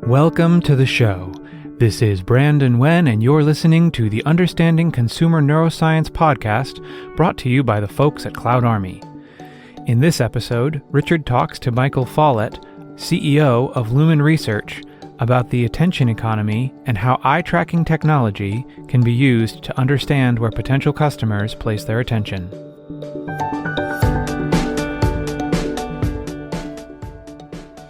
Welcome to the show. This is Brandon Wen, and you're listening to the Understanding Consumer Neuroscience podcast, brought to you by the folks at Cloud Army. In this episode, Richard talks to Michael Follett, CEO of Lumen Research, about the attention economy and how eye-tracking technology can be used to understand where potential customers place their attention.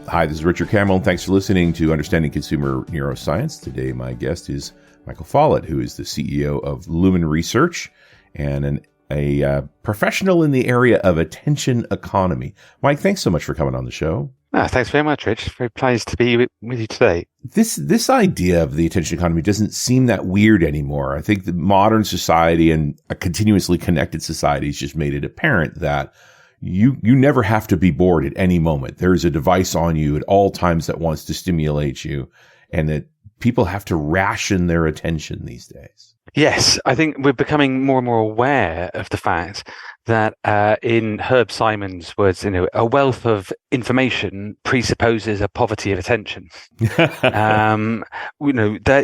Hi, this is Richard Campbell, and thanks for listening to Understanding Consumer Neuroscience. Today, my guest is Michael Follett, who is the CEO of Lumen Research and a professional in the area of attention economy. Mike, thanks so much for coming on the show. Thanks very much, Rich. Very pleased to be with you today. This idea of the attention economy doesn't seem that weird anymore. I think the modern society and a continuously connected society has just made it apparent that you never have to be bored at any moment. There's a device on you at all times that wants to stimulate you, and that people have to ration their attention these days. Yes, I think we're becoming more and more aware of the fact that in Herb Simon's words, a wealth of information presupposes a poverty of attention. There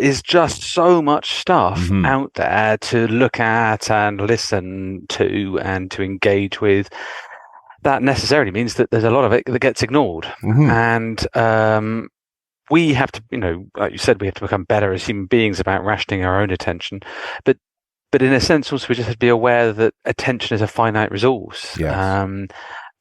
is just so much stuff out there to look at and listen to and to engage with. That necessarily means that there's a lot of it that gets ignored. And we have to, like you said, we have to become better as human beings about rationing our own attention. But in a sense, also, we just have to be aware that attention is a finite resource. Yes.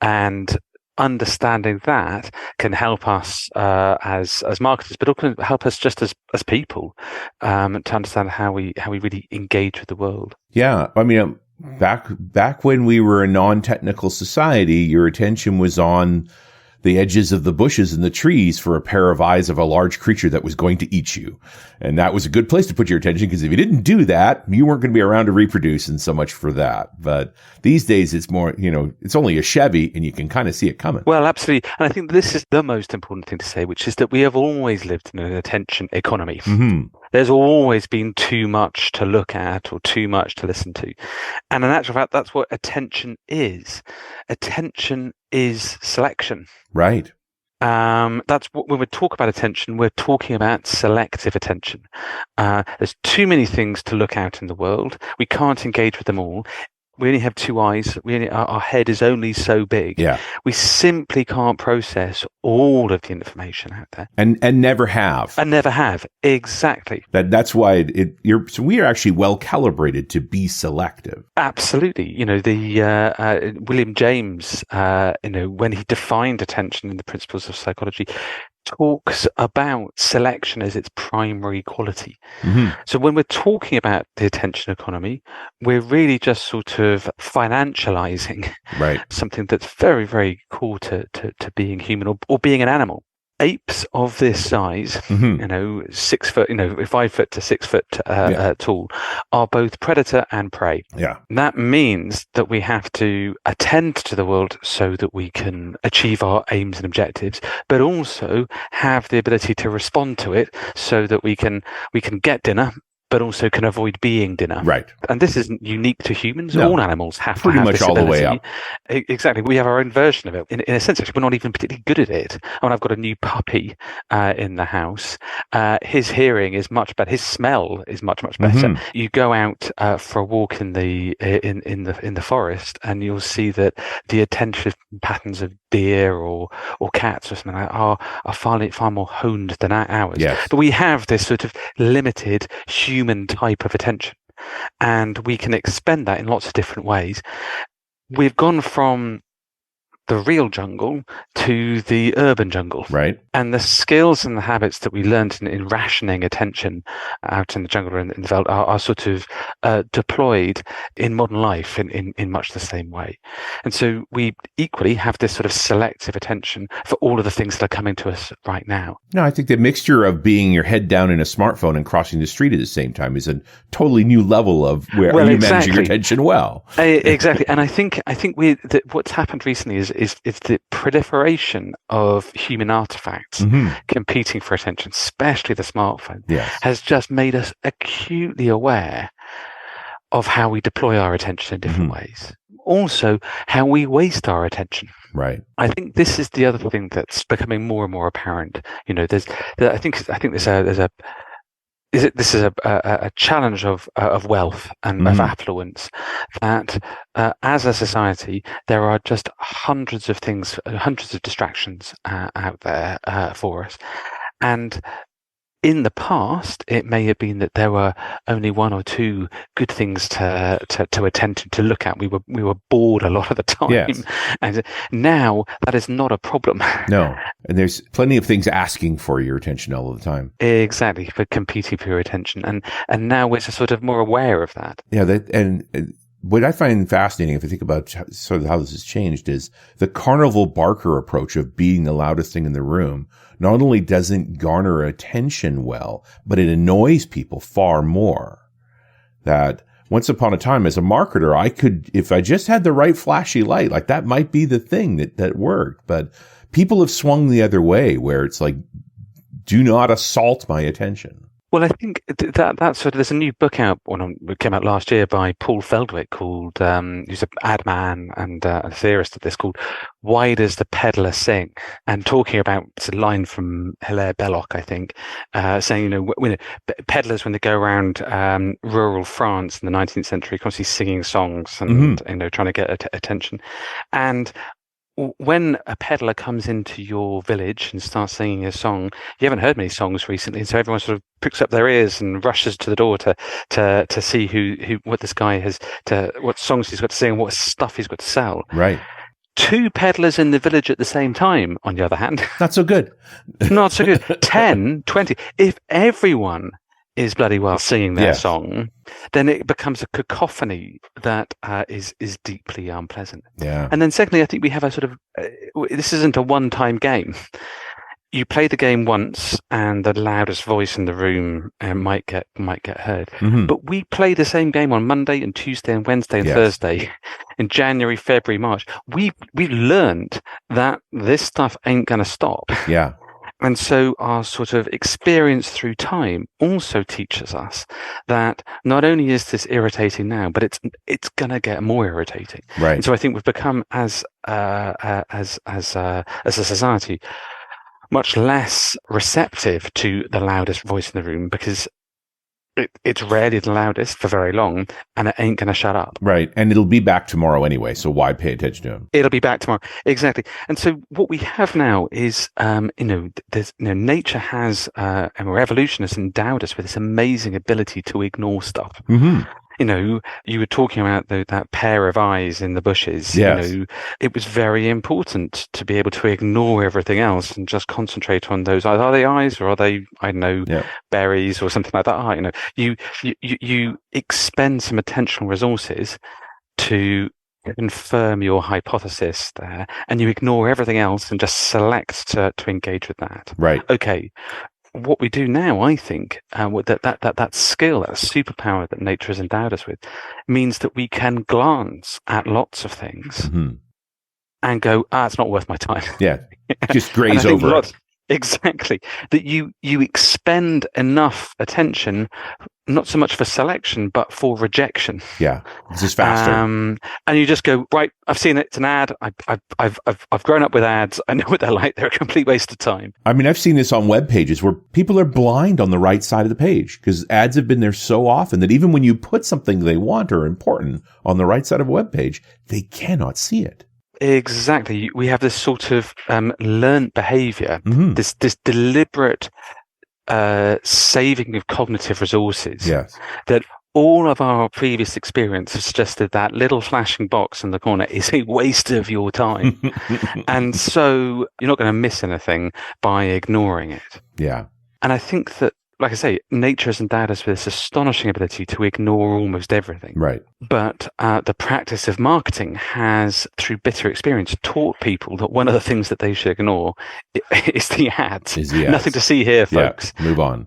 And understanding that can help us as marketers, but also help us just as people to understand how we really engage with the world. Yeah. I mean, Back when we were a non-technical society, your attention was on the edges of the bushes and the trees for a pair of eyes of a large creature that was going to eat you. And that was a good place to put your attention, because if you didn't do that, you weren't going to be around to reproduce, and so much for that. But these days it's more, it's only a Chevy and you can kind of see it coming. Well, absolutely. And I think this is the most important thing to say, which is that we have always lived in an attention economy. There's always been too much to look at or too much to listen to. And in actual fact, that's what attention is. Attention is selection. Right. That's what, when we talk about attention, we're talking about selective attention. There's too many things to look at in the world. We can't engage with them all. We only have two eyes. Our head is only so big. Yeah. We simply can't process all of the information out there. And never have. And never have. Exactly. That's why so we are actually well calibrated to be selective. Absolutely. The William James, when he defined attention in the Principles of Psychology, talks about selection as its primary quality. So when we're talking about the attention economy, we're really just sort of financializing something that's very, very core to being human or being an animal. Apes of this size, 6 foot, 5 foot to 6 foot tall, are both predator and prey. Yeah. And that means that we have to attend to the world so that we can achieve our aims and objectives, but also have the ability to respond to it so that we can get dinner, but also can avoid being dinner. Right. And this isn't unique to humans. No. All animals have pretty to have much this all ability. The way up. Exactly. We have our own version of it. In a sense, actually, we're not even particularly good at it. I've got a new puppy in the house. His hearing is much better. His smell is much, much better. You go out for a walk in the forest, and you'll see that the attention patterns of deer or cats or something like that are far more honed than ours. Yes. But we have this sort of limited human type of attention, and we can expend that in lots of different ways. We've gone from the real jungle to the urban jungle. Right. And the skills and the habits that we learned in rationing attention out in the jungle and in the veld are sort of deployed in modern life in much the same way. And so we equally have this sort of selective attention for all of the things that are coming to us right now. No, I think the mixture of being your head down in a smartphone and crossing the street at the same time is a totally new level of where you managing your attention well. Exactly. And I think what's happened recently is the proliferation of human artifacts competing for attention, especially the smartphone, has just made us acutely aware of how we deploy our attention in different ways. also how we waste our attention. Right. I think this is the other thing that's becoming more and more apparent. I think this is a challenge of wealth and of affluence, that as a society there are just hundreds of distractions out there for us, and in the past, it may have been that there were only one or two good things to attend to look at. We were bored a lot of the time, yes. And now that is not a problem. No, and there's plenty of things asking for your attention all the time. Exactly, for competing for your attention, and now we're sort of more aware of that. Yeah, and what I find fascinating, if I think about sort of how this has changed, is the carnival barker approach of being the loudest thing in the room. Not only doesn't garner attention well, but it annoys people far more. That once upon a time, as a marketer, I could, if I just had the right flashy light, like that might be the thing that worked. But people have swung the other way, where it's like, do not assault my attention. Well, I think that's sort of, there's a new book out, it came out last year by Paul Feldwick called, who's an ad man and a theorist of this, called Why Does the Peddler Sing? And talking about, it's a line from Hilaire Belloc, I think, saying, peddlers, when they go around rural France in the 19th century, constantly singing songs and, trying to get attention. And when a peddler comes into your village and starts singing a song, you haven't heard many songs recently, so everyone sort of pricks up their ears and rushes to the door to see what this guy has what songs he's got to sing, what stuff he's got to sell. Right. 2 peddlers in the village at the same time, on the other hand, not so good. Not so good. 10, 20. If everyone is bloody well singing their song, then it becomes a cacophony that is deeply unpleasant. Yeah. And then secondly, I think we have a sort of this isn't a one-time game. You play the game once, and the loudest voice in the room might get heard. But we play the same game on Monday and Tuesday and Wednesday and Thursday, in January, February, March. We learned that this stuff ain't going to stop. Yeah. And so our sort of experience through time also teaches us that not only is this irritating now, but it's going to get more irritating. Right. And so I think we've become as a society much less receptive to the loudest voice in the room, because it's rarely the loudest for very long, and it ain't going to shut up. Right. And it'll be back tomorrow anyway, so why pay attention to him? It'll be back tomorrow. Exactly. And so what we have now is, nature has, and evolution has endowed us with this amazing ability to ignore stuff. You were talking about that pair of eyes in the bushes. Yes. It was very important to be able to ignore everything else and just concentrate on those eyes. Are they eyes, or are they, I don't know, berries or something like that? You expend some attentional resources to confirm your hypothesis there, and you ignore everything else and just select to engage with that. Right. Okay. What we do now, I think, that skill, that superpower that nature has endowed us with, means that we can glance at lots of things and go, it's not worth my time. Yeah, just graze over it. Exactly. That you expend enough attention, not so much for selection, but for rejection. Yeah, it's just faster. And you just go, right, I've seen it. It's an ad. I've grown up with ads. I know what they're like. They're a complete waste of time. I mean, I've seen this on web pages where people are blind on the right side of the page because ads have been there so often that even when you put something they want or important on the right side of a web page, they cannot see it. Exactly. We have this sort of learned behavior, this deliberate saving of cognitive resources. Yes. That all of our previous experience has suggested that little flashing box in the corner is a waste of your time. And so you're not going to miss anything by ignoring it. Yeah. And I think that, like I say, nature has endowed us with this astonishing ability to ignore almost everything. Right. But the practice of marketing has, through bitter experience, taught people that one of the things that they should ignore is the ads. Nothing to see here, folks. Yeah, move on.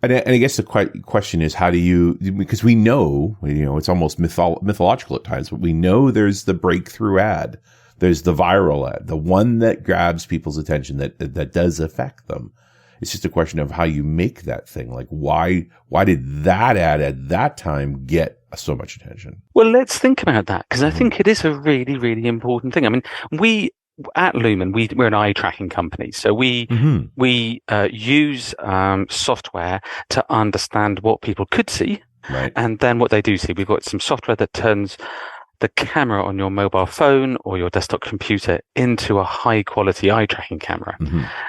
And I guess the question is, how do you, because we know, it's almost mythological at times, but we know there's the breakthrough ad. There's the viral ad, the one that grabs people's attention, that does affect them. It's just a question of how you make that thing. Like, why did that ad at that time get so much attention. Well, let's think about that, because I think it is a really, really important thing. I mean, we at Lumen, we're an eye tracking company, so we use software to understand what people could see, right, and then what they do see. We've got some software that turns the camera on your mobile phone or your desktop computer into a high quality eye tracking camera,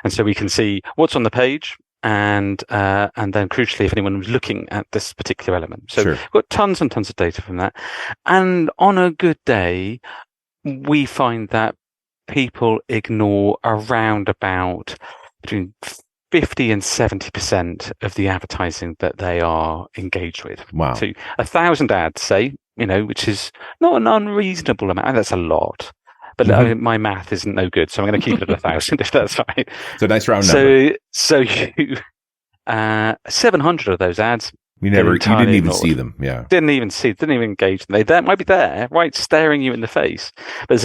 and so we can see what's on the page. And then crucially, if anyone was looking at this particular element. So we've got tons and tons of data from that. And on a good day, we find that people ignore around about between 50 and 70% of the advertising that they are engaged with. Wow. So 1,000 ads, say, which is not an unreasonable amount. That's a lot. But my math isn't no good, so I'm going to keep it at 1,000 if that's right. It's a nice round number. So you, 700 of those ads. You didn't even see them. Yeah. Didn't even engage them. They might be there, right, staring you in the face. But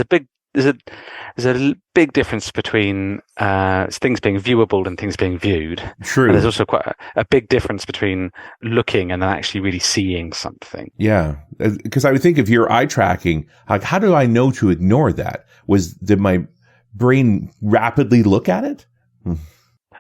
there's a big difference between things being viewable and things being viewed. True. And there's also quite a big difference between looking and then actually really seeing something. Yeah, because I would think if you're eye tracking, like, how do I know to ignore that? Did my brain rapidly look at it?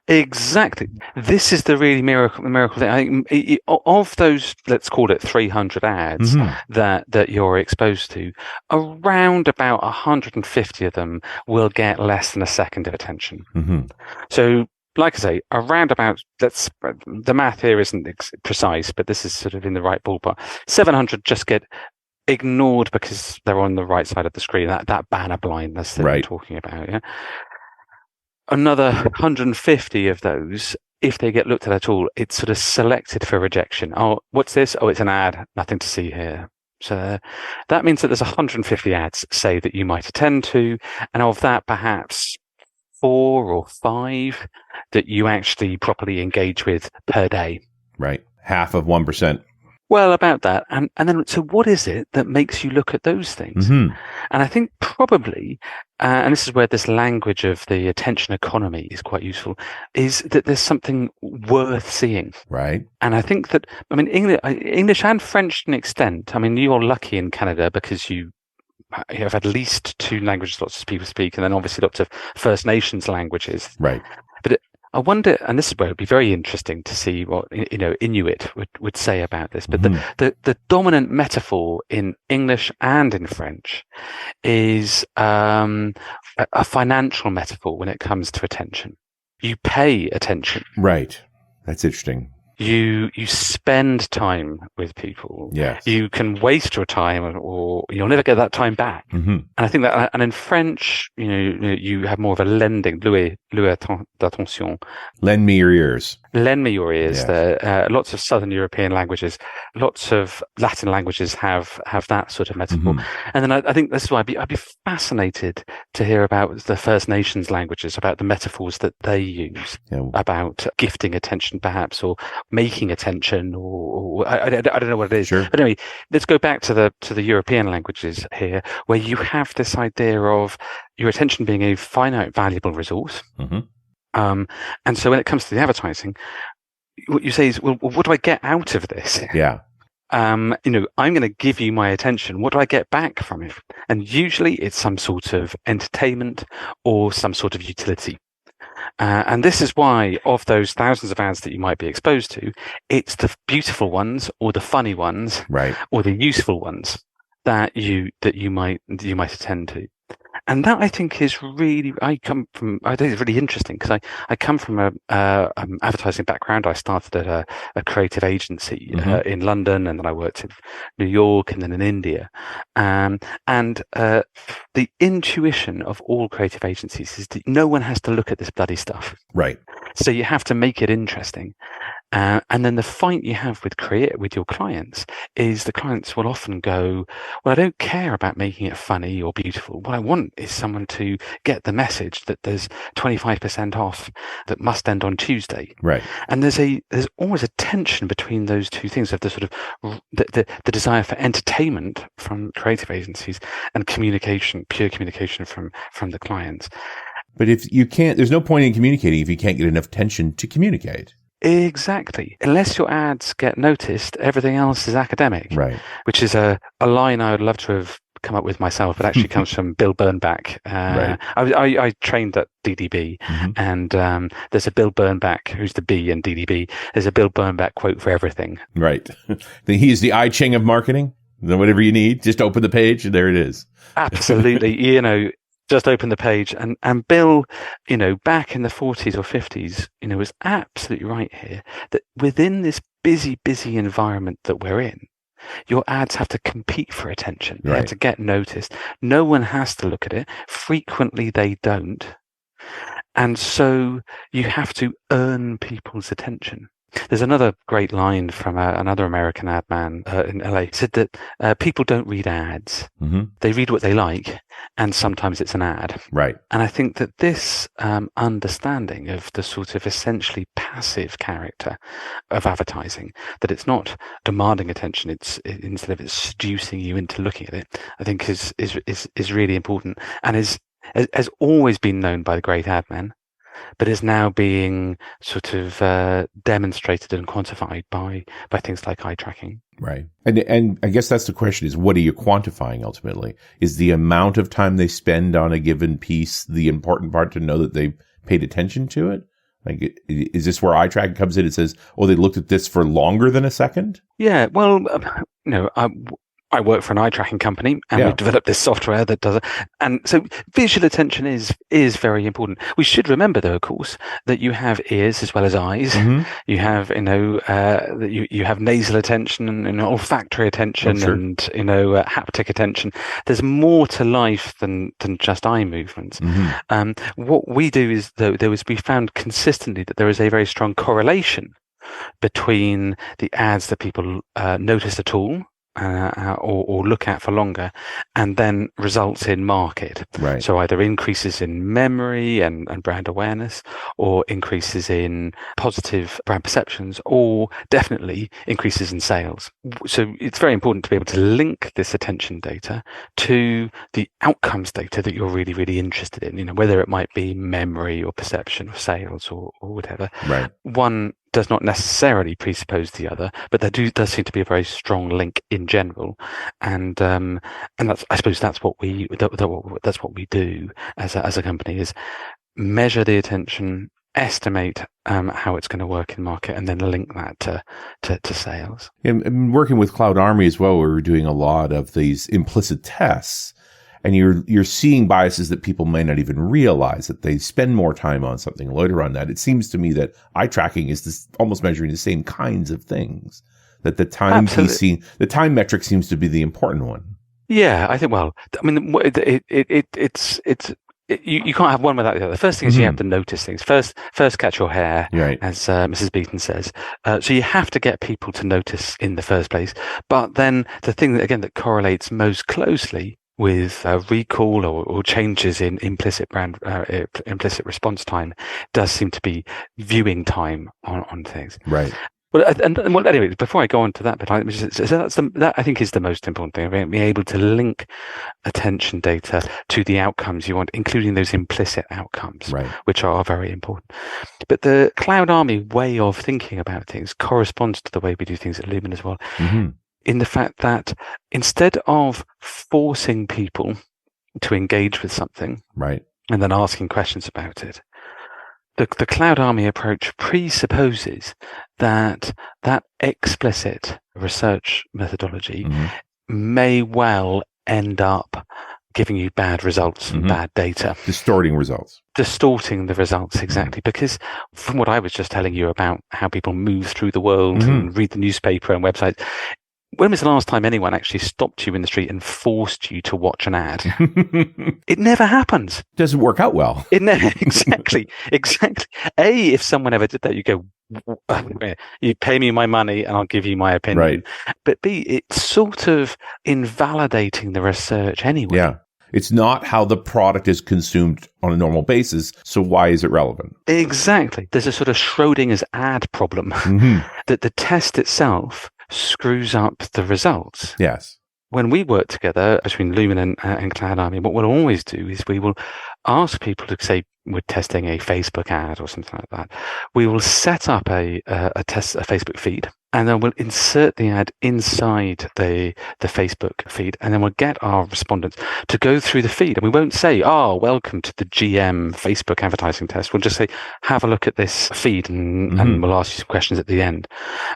Exactly. This is the really miracle thing. I think of those, let's call it 300 ads that you're exposed to, around about 150 of them will get less than a second of attention. So, like I say, around about, the math here isn't precise, but this is sort of in the right ballpark. 700 just get ignored because they're on the right side of the screen. That banner blindness that we're talking about. Yeah. Another 150 of those, if they get looked at all, it's sort of selected for rejection. Oh, what's this? Oh, it's an ad. Nothing to see here. So that means that there's 150 ads, say, that you might attend to, and of that, perhaps 4 or 5 that you actually properly engage with per day. Right. Half of 1%. Well, about that. And then, so what is it that makes you look at those things? And I think probably, and this is where this language of the attention economy is quite useful, is that there's something worth seeing. Right. And I think that, I mean, English and French to an extent, I mean, you're lucky in Canada because you have at least 2 languages lots of people speak, and then obviously lots of First Nations languages. Right. But I wonder, and this is where it would be very interesting to see what Inuit would say about this. But the dominant metaphor in English and in French is a financial metaphor when it comes to attention. You pay attention. Right. That's interesting. You spend time with people. Yes. You can waste your time, or you'll never get that time back. And I think that, and in French, you have more of a lending, louer d'attention. Lend me your ears. Lend me your ears. Yes. Lots of Southern European languages, lots of Latin languages have that sort of metaphor. And then I think that's why I'd be fascinated to hear about the First Nations languages, about the metaphors that they use, about gifting attention, perhaps, or making attention, or I don't know what it is. Sure. But anyway, let's go back to the European languages here, where you have this idea of your attention being a finite, valuable resource. And so when it comes to the advertising, what you say is, well, what do I get out of this? Yeah. I'm going to give you my attention. What do I get back from it? And usually it's some sort of entertainment or some sort of utility. And this is why, of those thousands of ads that you might be exposed to, it's the beautiful ones or the funny ones, right, or the useful ones that you might attend to. And that, I think, is really, I think it's really interesting because I come from a advertising background. I started at a creative agency in London, and then I worked in New York and then in India. And the intuition of all creative agencies is that no one has to look at this bloody stuff. Right. So you have to make it interesting. And then the fight you have with your clients is the clients will often go, well, I don't care about making it funny or beautiful. What I want is someone to get the message that there's 25% off that must end on Tuesday. Right. And there's always a tension between those two things of the sort of the desire for entertainment from creative agencies and pure communication from the clients. But if you can't, there's no point in communicating if you can't get enough attention to communicate. Exactly. Unless your ads get noticed, everything else is academic. Right. Which is a line I would love to have come up with myself, but actually comes from Bill Bernbach. Right. I trained at DDB, and there's a Bill Bernbach, who's the B in DDB. There's a Bill Bernbach quote for everything. Right. He's the I Ching of marketing. Then whatever you need, just open the page and there it is. Absolutely. Just open the page. And Bill, back in the 40s or 50s, was absolutely right here that within this busy environment that we're in, your ads have to compete for attention. They have to get noticed. No one has to look at it. Frequently, they don't. And so you have to earn people's attention. There's another great line from another American ad man in LA. He said that people don't read ads. They read what they like, and sometimes it's an ad. Right. And I think that this understanding of the sort of essentially passive character of advertising, that it's not demanding attention, instead of it's seducing you into looking at it, I think is really important, and has always been known by the great ad men, but is now being sort of demonstrated and quantified by things like eye tracking. Right. And I guess that's the question, is what are you quantifying ultimately? Is the amount of time they spend on a given piece the important part to know that they paid attention to it? Like, is this where eye tracking comes in? It says, oh, they looked at this for longer than a second? Yeah, well, I work for an eye tracking company, and we've developed this software that does it. And so visual attention is very important. We should remember, though, of course, that you have ears as well as eyes. You have, you have nasal attention and olfactory attention and, haptic attention. There's more to life than just eye movements. What we do is, though, we found consistently that there is a very strong correlation between the ads that people notice at all, or look at for longer, and then results in market. Right. So either increases in memory and brand awareness, or increases in positive brand perceptions, or definitely increases in sales. So it's very important to be able to link this attention data to the outcomes data that you're really, really interested in, whether it might be memory or perception or sales or whatever. Right. One does not necessarily presuppose the other, but there does seem to be a very strong link in general, and that's, I suppose, that's what we do as a company, is measure the attention, estimate how it's going to work in market, and then link that to sales. And working with Cloud Army as well, we were doing a lot of these implicit tests. And you're seeing biases that people may not even realize, that they spend more time on something later on that. It seems to me that eye tracking is almost measuring the same kinds of things. That the time the time metric seems to be the important one. Yeah, I think. Well, I mean, it's you can't have one without the other. The first thing is you have to notice things. First catch your hare, as Mrs. Beaton says. So you have to get people to notice in the first place. But then the thing that correlates most closely with recall or changes in implicit response time does seem to be viewing time on things. Right. Well, anyway, before I go on to that bit, that I think is the most important thing, being able to link attention data to the outcomes you want, including those implicit outcomes, which are very important. But the Cloud Army way of thinking about things corresponds to the way we do things at Lumen as well. In the fact that instead of forcing people to engage with something, and then asking questions about it, the Cloud Army approach presupposes that explicit research methodology may well end up giving you bad results and bad data. Distorting the results, exactly. Because from what I was just telling you about how people move through the world and read the newspaper and websites, when was the last time anyone actually stopped you in the street and forced you to watch an ad? It never happens. Doesn't work out well. It never, exactly. A, if someone ever did that, you go, you pay me my money and I'll give you my opinion. Right. But B, it's sort of invalidating the research anyway. Yeah. It's not how the product is consumed on a normal basis, so why is it relevant? Exactly. There's a sort of Schrodinger's ad problem that the test itself screws up the results. Yes. When we work together between Lumen and Cloud Army, what we'll always do is we will ask people to say, we're testing a Facebook ad or something like that, we will set up a Facebook feed, and then we'll insert the ad inside the Facebook feed, and then we'll get our respondents to go through the feed. And we won't say, welcome to the GM Facebook advertising test. We'll just say, have a look at this feed, and we'll ask you some questions at the end.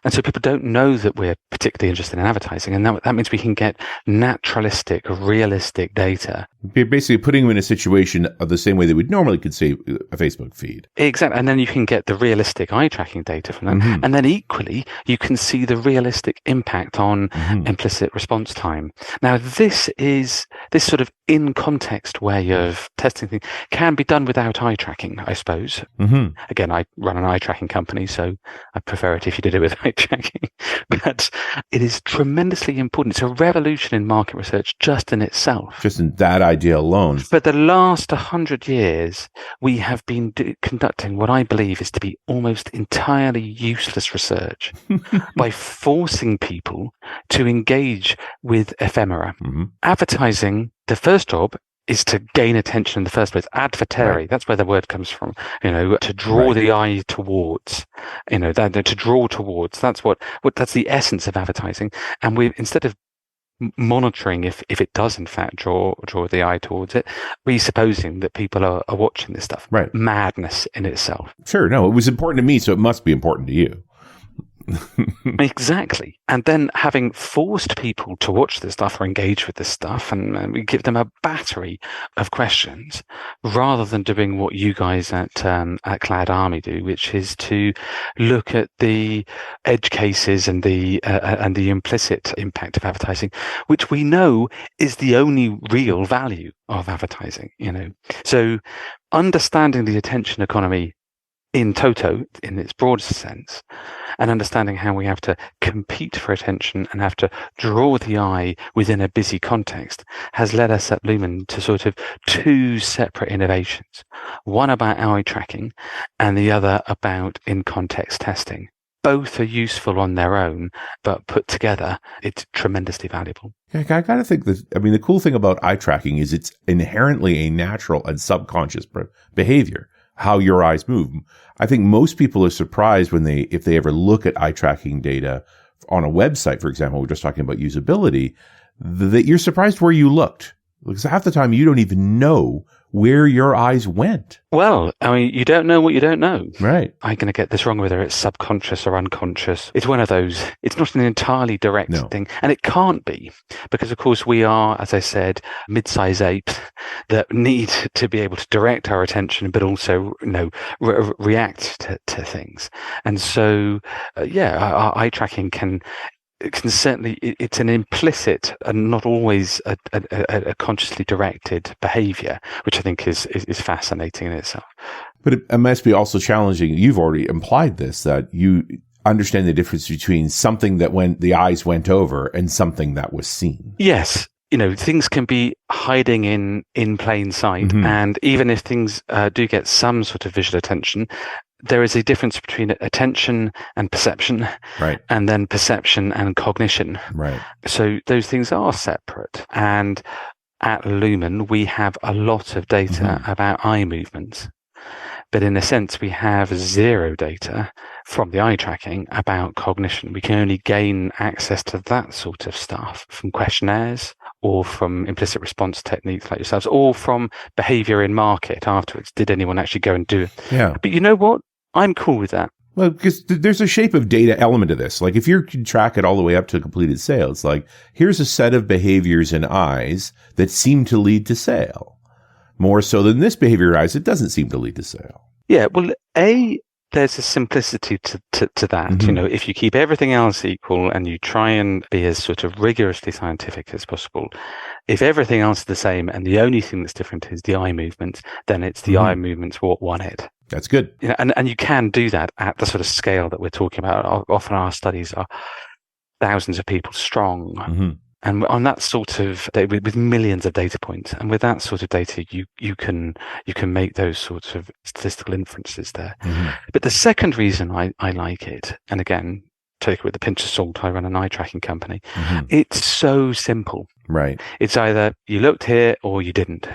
And so people don't know that we're particularly interested in advertising. And that means we can get naturalistic, realistic data. You're basically putting them in a situation of the same way they would normally could see a Facebook feed. Exactly. And then you can get the realistic eye tracking data from that. And then equally, you can see the realistic impact on implicit response time. Now, this sort of in context way of testing things can be done without eye tracking, I suppose. Again, I run an eye tracking company, so I prefer it if you did it with eye tracking. But it is tremendously important. It's a revolution in market research just in itself. Just in that idea alone. For the last 100 years, we have been conducting what I believe is to be almost entirely useless research by forcing people to engage with ephemera. Advertising, the first job is to gain attention in the first place. Advertare, right. That's where the word comes from. To draw the eye towards. To draw towards. That's that's the essence of advertising. And we, instead of monitoring if it does in fact draw the eye towards it, presupposing that people are watching this stuff. Right. Madness in itself. Sure. No, it was important to me, so it must be important to you. Exactly. And then having forced people to watch this stuff or engage with this stuff, and we give them a battery of questions rather than doing what you guys at Cloud Army do, which is to look at the edge cases and the implicit impact of advertising, which we know is the only real value of advertising. So understanding the attention economy in toto, in its broadest sense, and understanding how we have to compete for attention and have to draw the eye within a busy context has led us at Lumen to sort of two separate innovations, one about eye tracking and the other about in-context testing. Both are useful on their own, but put together, it's tremendously valuable. I got to think that, the cool thing about eye tracking is it's inherently a natural and subconscious behavior, how your eyes move. I think most people are surprised if they ever look at eye tracking data on a website, for example. We're just talking about usability, that you're surprised where you looked. Because half the time you don't even know where your eyes went. Well, you don't know what you don't know. Right. I'm going to get this wrong, whether it's subconscious or unconscious. It's one of those. It's not an entirely direct thing. And it can't be, because, of course, we are, as I said, mid-size apes that need to be able to direct our attention, but also, react to things. And so, our eye tracking can certainly, it's an implicit and not always a consciously directed behavior, which I think is fascinating in itself. But it must be also challenging. You've already implied this, that you understand the difference between something that the eyes went over and something that was seen. Yes. Things can be hiding in plain sight. And even if things do get some sort of visual attention, there is a difference between attention and perception, right, and then perception and cognition. Right. So those things are separate. And at Lumen, we have a lot of data about eye movements. But in a sense, we have zero data from the eye tracking about cognition. We can only gain access to that sort of stuff from questionnaires or from implicit response techniques like yourselves, or from behavior in market afterwards. Did anyone actually go and do it? Yeah. But you know what? I'm cool with that. Well, because there's a shape of data element to this. Like if you can track it all the way up to completed sales, like here's a set of behaviors in eyes that seem to lead to sale. More so than this behavior in eyes, it doesn't seem to lead to sale. Yeah, well, there's a simplicity to that. If you keep everything else equal and you try and be as sort of rigorously scientific as possible, if everything else is the same and the only thing that's different is the eye movements, then it's the eye movements what won it. That's good. And you can do that at the sort of scale that we're talking about. Often our studies are thousands of people strong. And on that sort of, with millions of data points, and with that sort of data, you can make those sorts of statistical inferences there. But the second reason I like it, and again, take it with a pinch of salt, I run an eye tracking company. It's so simple. Right. It's either you looked here or you didn't.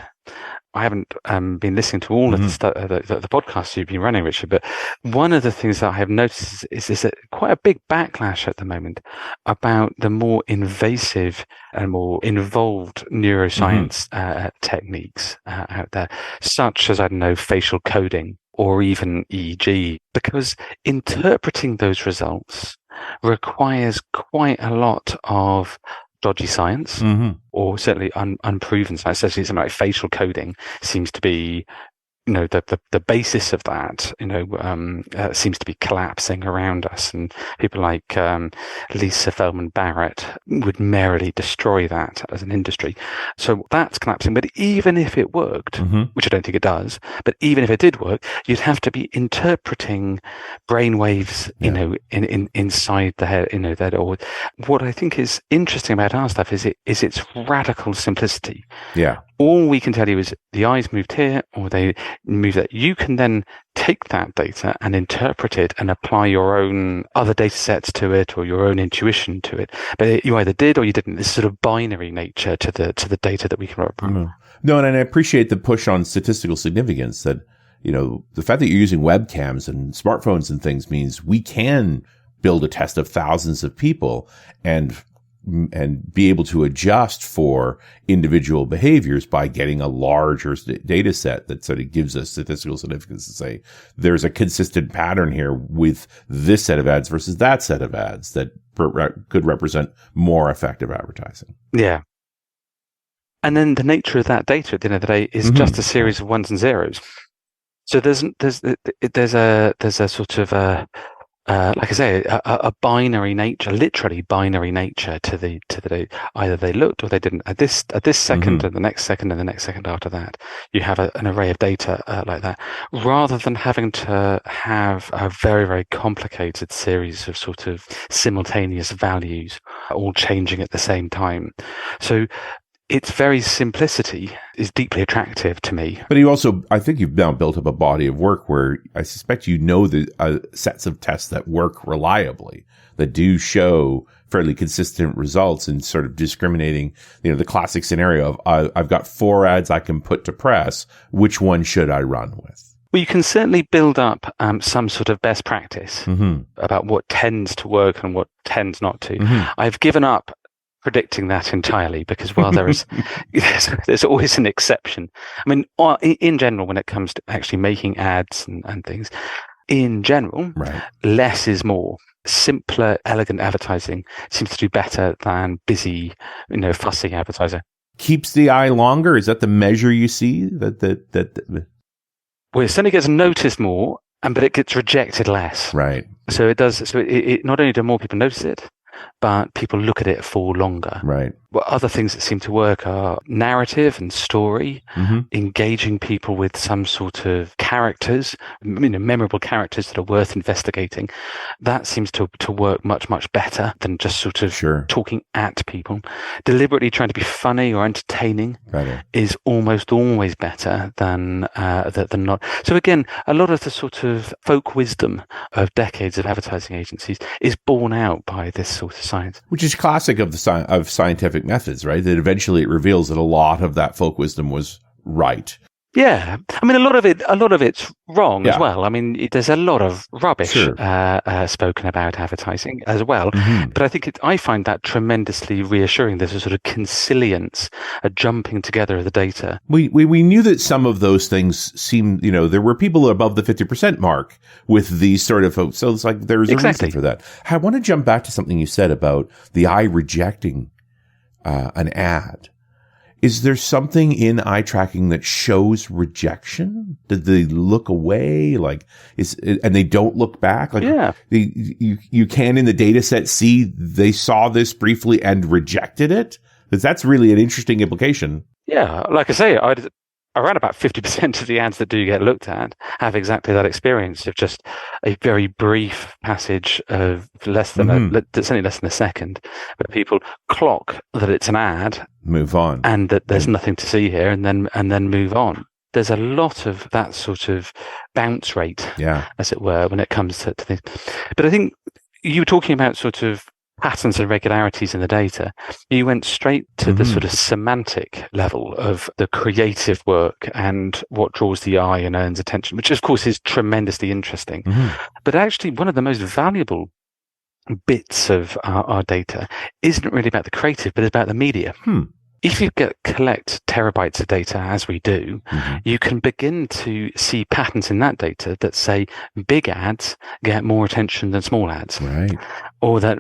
I haven't been listening to all of the podcasts you've been running, Richard, but one of the things that I have noticed is quite a big backlash at the moment about the more invasive and more involved neuroscience techniques out there, such as, I don't know, facial coding or even EEG, because interpreting those results requires quite a lot of dodgy science, or certainly unproven science. Especially something like facial coding seems to be, the basis of that, seems to be collapsing around us, and people like Lisa Feldman Barrett would merrily destroy that as an industry. So that's collapsing. But even if it worked, which I don't think it does, but even if it did work, you'd have to be interpreting brainwaves, inside the head, that. Or what I think is interesting about our stuff is its radical simplicity. Yeah. All we can tell you is the eyes moved here, or they move that. You can then take that data and interpret it and apply your own other data sets to it, or your own intuition to it. But you either did or you didn't. This sort of binary nature to the data that we can represent. No, and I appreciate the push on statistical significance. That the fact that you're using webcams and smartphones and things means we can build a test of thousands of people and be able to adjust for individual behaviors by getting a larger data set that sort of gives us statistical significance to say there's a consistent pattern here with this set of ads versus that set of ads that could represent more effective advertising. Yeah. And then the nature of that data at the end of the day is just a series of ones and zeros. So there's a sort of like I say, a binary nature, literally binary nature to the either they looked or they didn't. At this second and the next second and the next second after that, you have an array of data like that, rather than having to have a very, very complicated series of sort of simultaneous values all changing at the same time. So its very simplicity is deeply attractive to me. But I think you've now built up a body of work where I suspect the sets of tests that work reliably, that do show fairly consistent results in sort of discriminating, the classic scenario of I've got 4 ads I can put to press. Which one should I run with? Well, you can certainly build up some sort of best practice about what tends to work and what tends not to. I've given up predicting that entirely, because while there's always an exception. I mean, in general, when it comes to actually making ads and things, in general, less is more. Simpler, elegant advertising seems to do better than busy, fussy advertising. Keeps the eye longer? Is that the measure you see? That Well, it certainly gets noticed more, but it gets rejected less. Right. So it does. So it not only do more people notice it, but people look at it for longer. Right. Well, other things that seem to work are narrative and story, engaging people with some sort of characters, memorable characters that are worth investigating. That seems to work much, much better than just sort of talking at people. Deliberately trying to be funny or entertaining is almost always better than not. So again, a lot of the sort of folk wisdom of decades of advertising agencies is borne out by this sort of science. Which is classic of scientific methods, right? That eventually it reveals that a lot of that folk wisdom was right. Yeah, I mean, a lot of it's wrong as well. I mean, there's a lot of rubbish spoken about advertising as well. But I think I find that tremendously reassuring. There's a sort of consilience, a jumping together of the data. We knew that some of those things seemed, there were people above the 50% mark with these sort of folks. So it's like there's a reason for that. I want to jump back to something you said about the eye rejecting an ad. Is there something in eye tracking that shows rejection? Did they look away? And they don't look back? You can in the data set see they saw this briefly and rejected it? Because that's really an interesting implication. Yeah, like I say, around about 50% of the ads that do get looked at have exactly that experience of just a very brief passage of certainly less than a second, but people clock that it's an ad, move on, and that there's nothing to see here, and then move on. There's a lot of that sort of bounce rate, as it were, when it comes to things. But I think you were talking about sort of patterns and regularities in the data. You went straight to the sort of semantic level of the creative work and what draws the eye and earns attention, which of course is tremendously interesting. But actually, one of the most valuable bits of our data isn't really about the creative, but it's about the media. If you collect terabytes of data, as we do, you can begin to see patterns in that data that say big ads get more attention than small ads, Right. or that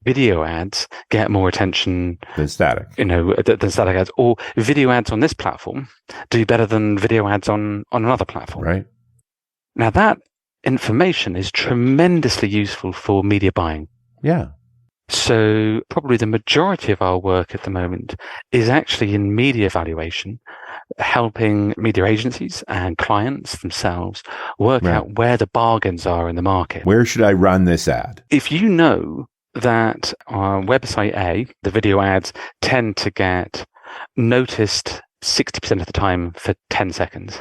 video ads get more attention than static. Than static ads, or video ads on this platform do better than video ads on another platform. Right. Now that information is tremendously useful for media buying. Yeah. So probably the majority of our work at the moment is actually in media evaluation, helping media agencies and clients themselves work out where the bargains are in the market. Where should I run this ad? If you know that on website A, the video ads tend to get noticed 60% of the time for 10 seconds,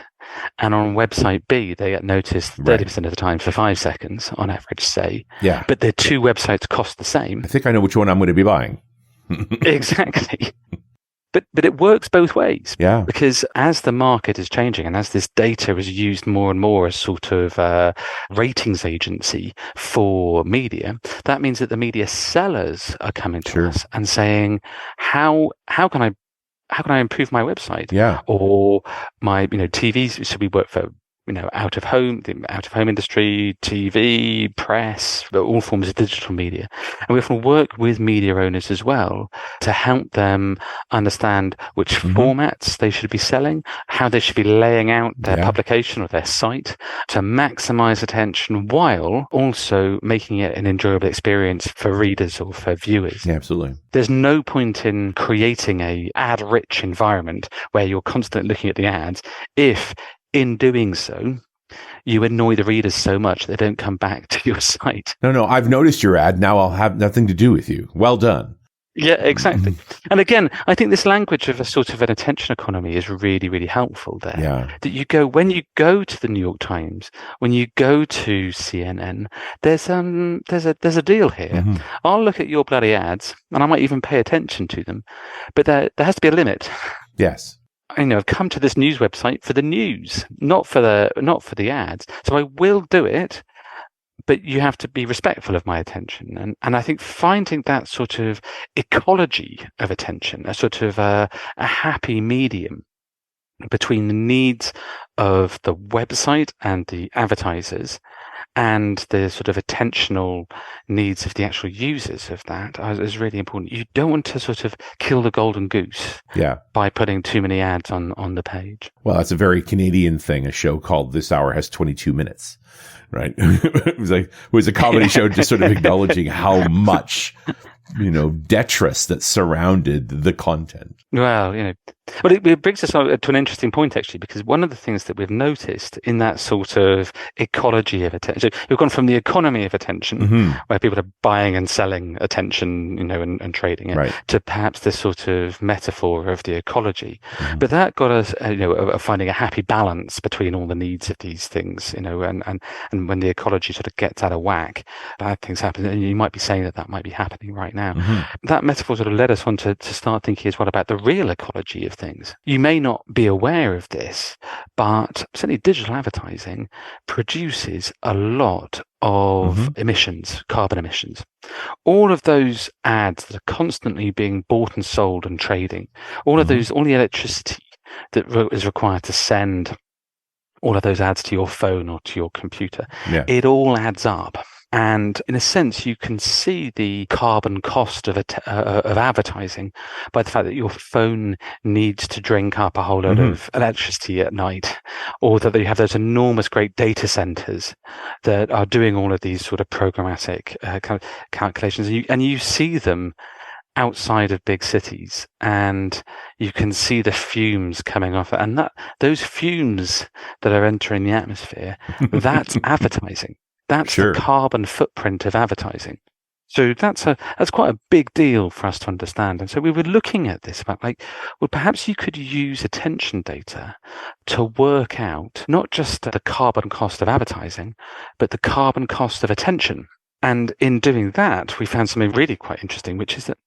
and on website B, they get noticed 30% of the time for 5 seconds on average, say. Yeah. But the two websites cost the same. I think I know which one I'm going to be buying. Exactly. But it works both ways. Yeah. Because as the market is changing and as this data is used more and more as sort of a ratings agency for media, that means that the media sellers are coming to us and saying, how can I improve my website? Yeah. Or my, TVs, should we work for, out of home industry, TV, press, all forms of digital media. And we often work with media owners as well to help them understand which formats they should be selling, how they should be laying out their publication or their site to maximize attention while also making it an enjoyable experience for readers or for viewers. Yeah, absolutely. There's no point in creating a ad-rich environment where you're constantly looking at the ads if in doing so, you annoy the readers so much they don't come back to your site. No, I've noticed your ad. Now I'll have nothing to do with you. Well done. Yeah, exactly. And again, I think this language of a sort of an attention economy is really, really helpful there. Yeah. That when you go to the New York Times, when you go to CNN, there's a deal here. I'll look at your bloody ads and I might even pay attention to them, but there has to be a limit. Yes. I've come to this news website for the news, not for the ads. So I will do it, but you have to be respectful of my attention. And I think finding that sort of ecology of attention, a sort of a happy medium between the needs of the website and the advertisers and the sort of attentional needs of the actual users of that is really important. You don't want to sort of kill the golden goose by putting too many ads on the page. Well, that's a very Canadian thing. A show called This Hour Has 22 Minutes, right? It was a comedy show just sort of acknowledging how much, detritus that surrounded the content. Well, but it brings us to an interesting point, actually, because one of the things that we've noticed in that sort of ecology of attention, so we've gone from the economy of attention, where people are buying and selling attention, and trading it, to perhaps this sort of metaphor of the ecology. But that got us, finding a happy balance between all the needs of these things, and when the ecology sort of gets out of whack, bad things happen. And you might be saying that might be happening right now. That metaphor sort of led us on to start thinking as well about the real ecology of things. You may not be aware of this, but certainly digital advertising produces a lot of emissions, carbon emissions. All of those ads that are constantly being bought and sold and trading, all the electricity that is required to send all of those ads to your phone or to your computer, it all adds up. And in a sense, you can see the carbon cost of advertising by the fact that your phone needs to drink up a whole lot of electricity at night, or that you have those enormous great data centers that are doing all of these sort of programmatic kind of calculations. And you see them outside of big cities, and you can see the fumes coming off it. And those fumes that are entering the atmosphere, that's advertising. That's the carbon footprint of advertising. So that's quite a big deal for us to understand. And so we were looking at this about perhaps you could use attention data to work out not just the carbon cost of advertising, but the carbon cost of attention. And in doing that, we found something really quite interesting, which is that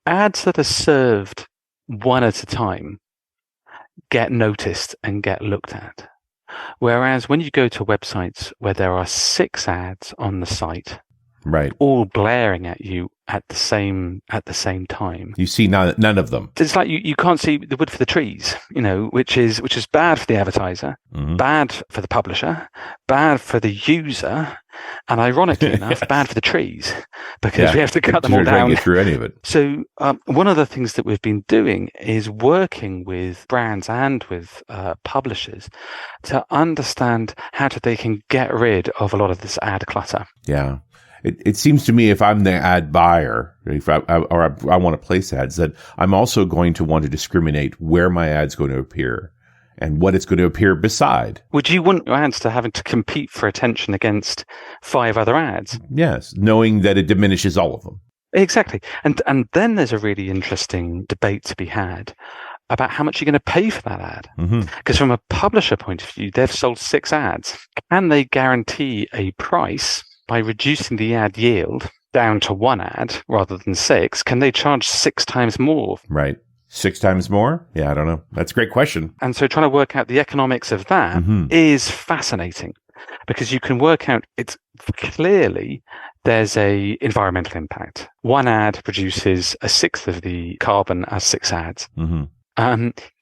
ads that are served one at a time get noticed and get looked at. Whereas when you go to websites where there are 6 ads on the site, right, all blaring at you at the same time, you see none of them. It's like you can't see the wood for the trees, which is bad for the advertiser, bad for the publisher, bad for the user, and ironically enough, bad for the trees, because we have to cut them all down. Get through any of it. So one of the things that we've been doing is working with brands and with publishers to understand how they can get rid of a lot of this ad clutter. Yeah. It seems to me if I'm the ad buyer, if I want to place ads, that I'm also going to want to discriminate where my ad's going to appear and what it's going to appear beside. Would you want your ads to having to compete for attention against 5 other ads? Yes, knowing that it diminishes all of them. Exactly. And then there's a really interesting debate to be had about how much you're going to pay for that ad. Because from a publisher point of view, they've sold 6 ads. Can they guarantee a price by reducing the ad yield down to 1 ad rather than 6? Can they charge 6 times more? Right. 6 times more? Yeah, I don't know. That's a great question. And so trying to work out the economics of that is fascinating, because you can work out it's clearly there's a environmental impact. 1 ad produces 1/6 of the carbon as 6 ads.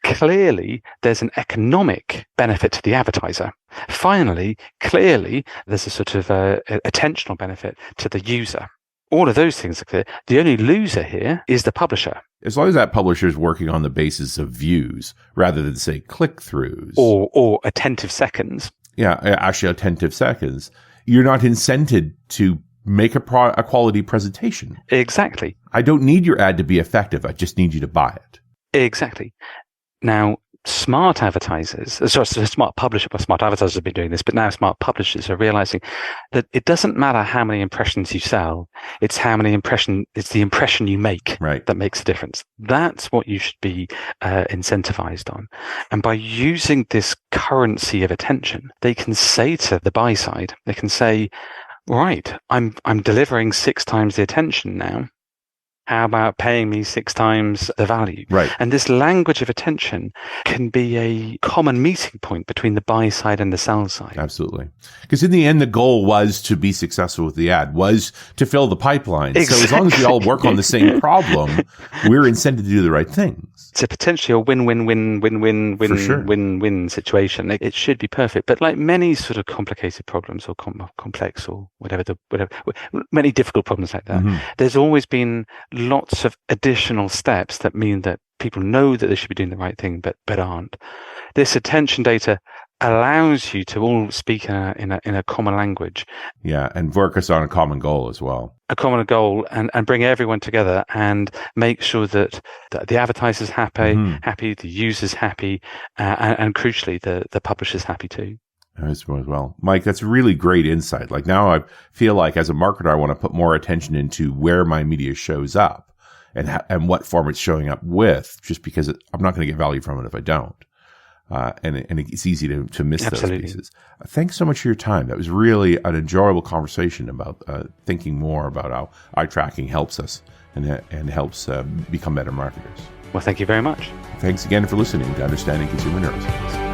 Clearly, there's an economic benefit to the advertiser. Finally, clearly, there's a sort of attentional benefit to the user. All of those things are clear. The only loser here is the publisher. As long as that publisher is working on the basis of views rather than, say, click-throughs. Or attentive seconds. Yeah, actually attentive seconds. You're not incented to make a quality presentation. Exactly. I don't need your ad to be effective. I just need you to buy it. Exactly. Now, smart advertisers, smart advertisers have been doing this, but now smart publishers are realizing that it doesn't matter how many impressions you sell, it's the impression you make that makes a difference. That's what you should be incentivized on. And by using this currency of attention, they can say to the buy side, they can say, right, I'm delivering 6 times the attention now. How about paying me 6 times the value? Right. And this language of attention can be a common meeting point between the buy side and the sell side. Absolutely. Because in the end, the goal was to be successful with the ad, was to fill the pipeline. Exactly. So as long as we all work on the same problem, we're incented to do the right things. It's a potentially a win-win-win-win-win-win-win situation. It should be perfect. But like many sort of complicated problems or complex or whatever, many difficult problems like that, there's always been lots of additional steps that mean that people know that they should be doing the right thing, but aren't. This attention data allows you to all speak in a common language. Yeah, and work us on a common goal as well. A common goal, and bring everyone together and make sure that the advertiser's happy, the user's happy, and crucially, the publisher's happy too. As well. Mike, that's really great insight. Like now I feel like as a marketer, I want to put more attention into where my media shows up and what form it's showing up with, just because I'm not going to get value from it if I don't. And it's easy to miss Absolutely. Those pieces. Thanks so much for your time. That was really an enjoyable conversation about thinking more about how eye tracking helps us and helps become better marketers. Well, thank you very much. Thanks again for listening to Understanding Consumer Neuroscience.